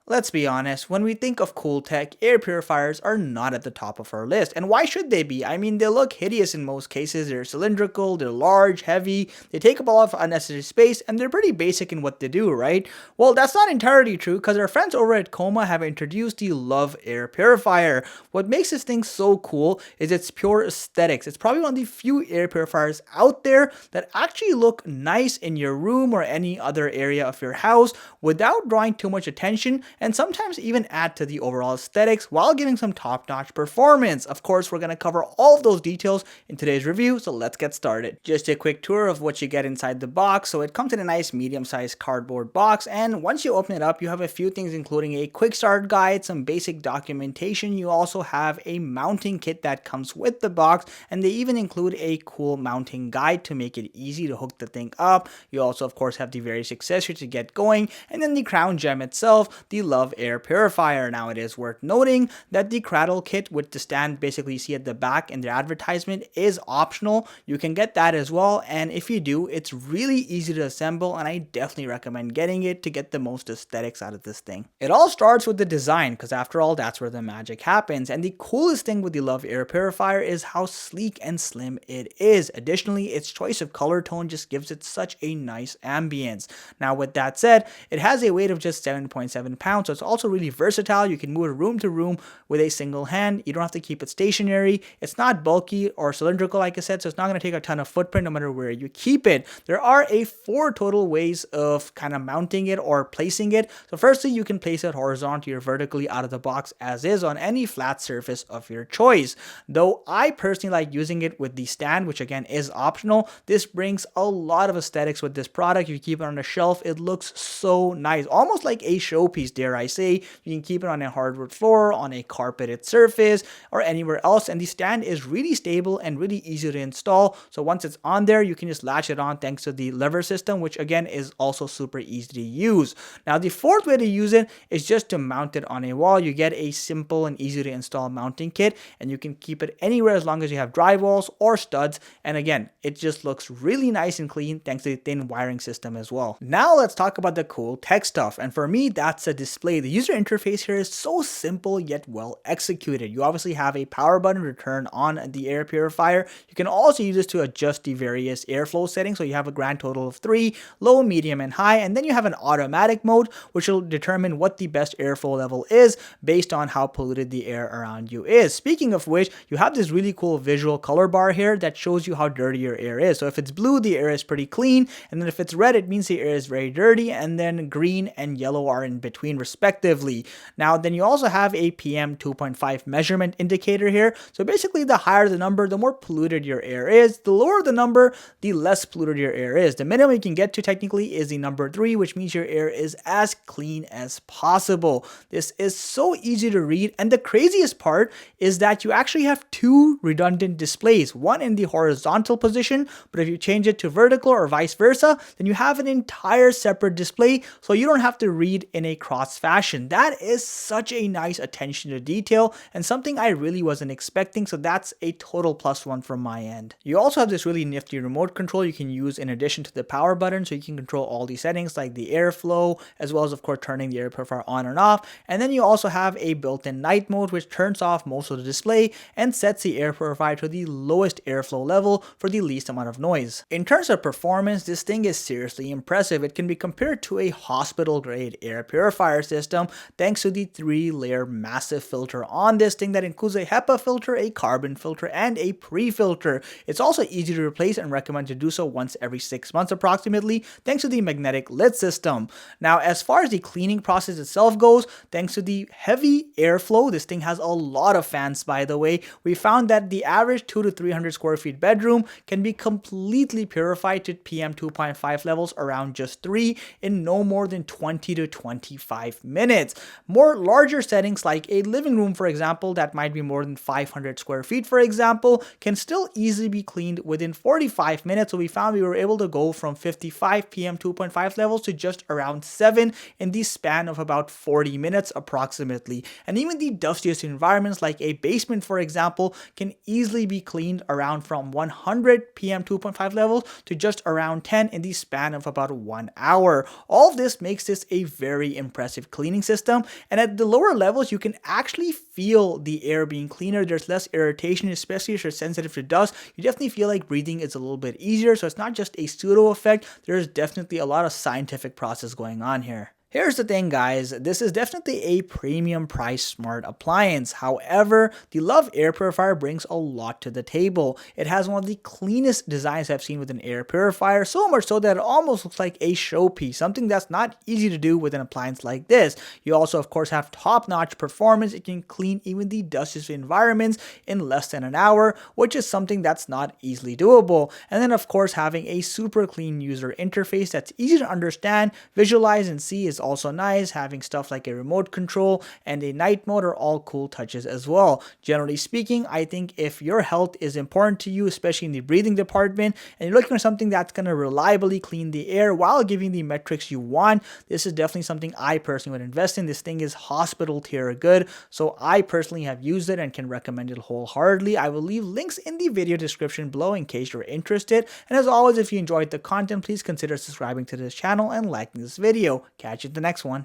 Let's be honest, when we think of cool tech, air purifiers are not at the top of our list. And why should they be? I mean, they look hideous in most cases. They're cylindrical, they're large, heavy, they take up a lot of unnecessary space, and they're pretty basic in what they do, right? Well, that's not entirely true because our friends over at Komma have introduced the Lov air purifier. What makes this thing so cool is its pure aesthetics. It's probably one of the few air purifiers out there that actually look nice in your room or any other area of your house without drawing too much attention, and sometimes even add to the overall aesthetics while giving some top-notch performance. Of course, we're going to cover all of those details in today's review, so let's get started. Just a quick tour of what you get inside the box. So it comes in a nice medium-sized cardboard box, and once you open it up, you have a few things including a quick start guide, some basic documentation. You also have a mounting kit that comes with the box, and they even include a cool mounting guide to make it easy to hook the thing up. You also, of course, have the various accessories to get going, and then the crown gem itself, the Lov air purifier. Now it is worth noting that the cradle kit with the stand basically you see at the back in their advertisement is optional. You can get that as well, and if you do, it's really easy to assemble, and I definitely recommend getting it to get the most aesthetics out of this thing. It all starts with the design because after all, that's where the magic happens, and the coolest thing with the Lov air purifier is how sleek and slim it is. Additionally, its choice of color tone just gives it such a nice ambience. Now with that said, it has a weight of just 7.7 pounds, so it's also really versatile. You can move it room to room with a single hand. You don't have to keep it stationary. It's not bulky or cylindrical, like I said, so it's not going to take a ton of footprint no matter where you keep it. There are 4 total ways of kind of mounting it or placing it. So firstly, you can place it horizontally or vertically out of the box as is on any flat surface of your choice. Though I personally like using it with the stand, which again is optional. This brings a lot of aesthetics with this product. If you keep it on a shelf, it looks so nice, almost like a showpiece, dare I say. You can keep it on a hardwood floor, on a carpeted surface, or anywhere else, and the stand is really stable and really easy to install. So once it's on there, you can just latch it on thanks to the lever system, which again is also super easy to use. Now the fourth way to use it is just to mount it on a wall. You get a simple and easy to install mounting kit, and you can keep it anywhere as long as you have drywalls or studs, and again, it just looks really nice and clean thanks to the thin wiring system as well. Now let's talk about the cool tech stuff, and for me, that's a display. The user interface here is so simple yet well executed. You obviously have a power button to turn on the air purifier. You can also use this to adjust the various airflow settings, so you have a grand total of 3, low, medium, and high, and then you have an automatic mode which will determine what the best airflow level is based on how polluted the air around you is. Speaking of which, you have this really cool visual color bar here that shows you how dirty your air is. So if it's blue, the air is pretty clean, and then if it's red, it means the air is very dirty, and then green and yellow are in between respectively. Now then you also have a PM 2.5 measurement indicator here. So basically the higher the number, the more polluted your air is. The lower the number, the less polluted your air is. The minimum you can get to technically is the number 3, which means your air is as clean as possible. This is so easy to read, and the craziest part is that you actually have 2 redundant displays, one in the horizontal position, but if you change it to vertical or vice versa, then you have an entire separate display, so you don't have to read in a cross fashion. That is such a nice attention to detail and something I really wasn't expecting, so that's a total +1 from my end. You also have this really nifty remote control you can use in addition to the power button, so you can control all the settings like the airflow, as well as of course turning the air purifier on and off. And then you also have a built-in night mode which turns off most of the display and sets the air purifier to the lowest airflow level for the least amount of noise. In terms of performance, this thing is seriously impressive. It can be compared to a hospital-grade air purifier system thanks to the 3-layer massive filter on this thing that includes a HEPA filter, a carbon filter, and a pre-filter. It's also easy to replace and recommend to do so once every 6 months approximately thanks to the magnetic lid system. Now as far as the cleaning process itself goes, thanks to the heavy airflow, this thing has a lot of fans by the way. We found that the average 200 to 300 square feet bedroom can be completely purified to PM 2.5 levels around just 3 in no more than 20 to 25 minutes. More larger settings like a living room, for example, that might be more than 500 square feet, for example, can still easily be cleaned within 45 minutes. So we found we were able to go from 55 PM 2.5 levels to just around 7 in the span of about 40 minutes approximately. And even the dustiest environments like a basement, for example, can easily be cleaned around from 100 PM 2.5 levels to just around 10 in the span of about 1 hour. All of this makes this a very impressive aggressive cleaning system. And at the lower levels, you can actually feel the air being cleaner. There's less irritation, especially if you're sensitive to dust. You definitely feel like breathing is a little bit easier. So it's not just a pseudo effect. There's definitely a lot of scientific process going on here. Here's the thing, guys, this is definitely a premium price smart appliance. However, the Love air purifier brings a lot to the table. It has one of the cleanest designs I've seen with an air purifier, so much so that it almost looks like a showpiece, something that's not easy to do with an appliance like this. You also, of course, have top-notch performance. It can clean even the dustiest environments in less than an hour, which is something that's not easily doable. And then, of course, having a super clean user interface that's easy to understand, visualize, and see is also nice. Having stuff like a remote control and a night mode are all cool touches as well. Generally speaking, I think if your health is important to you, especially in the breathing department, and you're looking for something that's going to reliably clean the air while giving the metrics you want, this is definitely something I personally would invest in. This thing is hospital tier good, so I personally have used it and can recommend it wholeheartedly. I will leave links in the video description below in case you're interested. And as always, if you enjoyed the content, please consider subscribing to this channel and liking this video. Catch you in the next one.